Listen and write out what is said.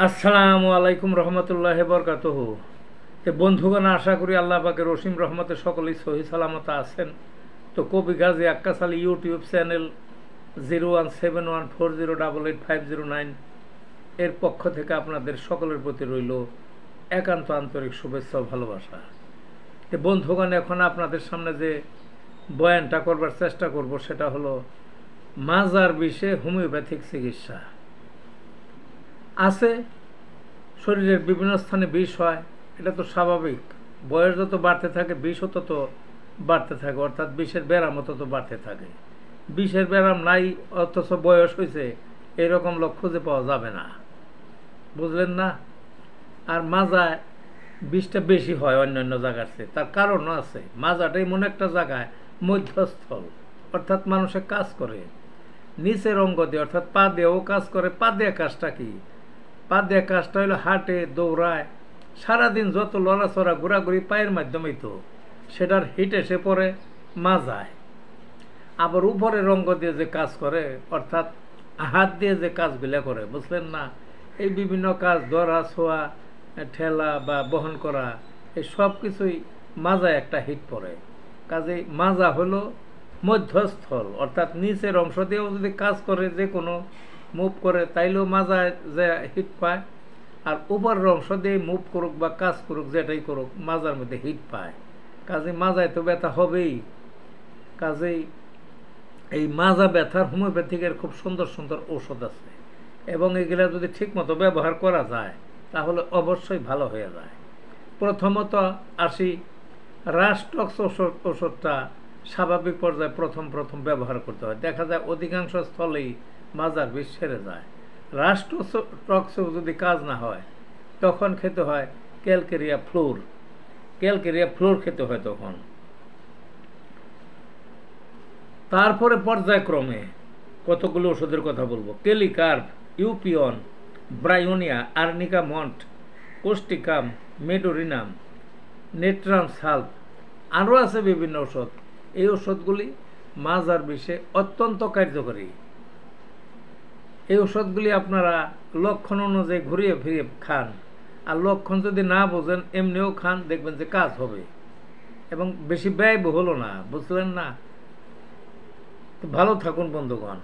আসসালামু আলাইকুম রহমতুল্লাহ বরকাতুহু। বন্ধুগণ, আশা করি আল্লাহ পাকের রসিম রহমতে সকলেই সহি সালামত আছেন। তো কবি গাজী আক্কাস আলী ইউটিউব চ্যানেল 017140885009 এর পক্ষ থেকে আপনাদের সকলের প্রতি রইল একান্ত আন্তরিক শুভেচ্ছা ও ভালোবাসা। বন্ধুগণ, এখন আপনাদের সামনে যে বয়ানটা করবার চেষ্টা করব সেটা হলো মাজার বিষে হোমিওপ্যাথিক চিকিৎসা। আছে, শরীরের বিভিন্ন স্থানে বিষ হয়, এটা তো স্বাভাবিক। বয়স যত বাড়তে থাকে বিষও তত বাড়তে থাকে, অর্থাৎ বিষের ব্যারামও তত বাড়তে থাকে। বিষের ব্যারাম নাই অথচ বয়স হয়েছে, এরকম লোক খুঁজে পাওয়া যাবে না, বুঝলেন না? আর মাজায় বিষটা বেশি হয় অন্যান্য জায়গার চেয়ে, তার কারণও আছে। মাজাটা এমন একটা জায়গায় মধ্যস্থল, অর্থাৎ মানুষে কাজ করে নিচের অঙ্গ দিয়ে, অর্থাৎ পা দিয়েও কাজ করে। পা দিয়ে কাজটা কি? পা দিয়ে কাজটা হলো হাঁটে, দৌড়ায়, সারাদিন যত লড়াচড়া ঘোরাঘুরি পায়ের মাধ্যমেই তো সেটার হিট এসে পড়ে মাজায়। আবার উপরের অঙ্গ দিয়ে যে কাজ করে, অর্থাৎ হাত দিয়ে যে কাজগুলো করে, বুঝলেন না? এই বিভিন্ন কাজ, ধরা, ছোঁয়া, ঠেলা বা বহন করা, এই সব কিছুই মাজায় একটা হিট পড়ে। কাজেই মাজা হলো মধ্যস্থল, অর্থাৎ নিচের অংশ দিয়েও যদি কাজ করে, যে কোনো মুভ করে, তাইলেও মাজায় যে হিট পায়। আর উপরের অংশ দিয়ে মুভ করুক বা কাজ করুক, যেটাই করুক, মাজার মধ্যে হিট পায়। কাজেই মাজায় তো ব্যথা হবেই। কাজেই এই মাজা ব্যথার হোমিওপ্যাথিকের খুব সুন্দর সুন্দর ঔষধ আছে, এবং এগুলা যদি ঠিকমতো ব্যবহার করা যায় তাহলে অবশ্যই ভালো হয়ে যায়। প্রথমত আসি, রাস্টক্স ওষুধটা স্বাভাবিক পর্যায়ে প্রথম ব্যবহার করতে হয়। দেখা যায় অধিকাংশ স্থলেই মাজার বিষ সেরে যায়। রাস্টক্সেও যদি কাজ না হয় তখন খেতে হয় ক্যালকেরিয়া ফ্লোর খেতে হয় তখন। তারপরে পর্যায়ক্রমে কতগুলো ওষুধের কথা বলবো: kali carb, eupion, bryonia, arnica mont, causticum, medorrhinum, natrum sulph, আরও আছে বিভিন্ন ওষুধ। এই ওষুধগুলি মাজার বিষে অত্যন্ত কার্যকরী। এই ওষুধগুলি আপনারা লক্ষণ অনুযায়ী ঘুরিয়ে ফিরিয়ে খান, আর লক্ষণ যদি না বোঝেন এমনিও খান, দেখবেন যে কাজ হবে এবং বেশি ব্যয়বহুলও না, বুঝলেন না? ভালো থাকুন বন্ধুগণ।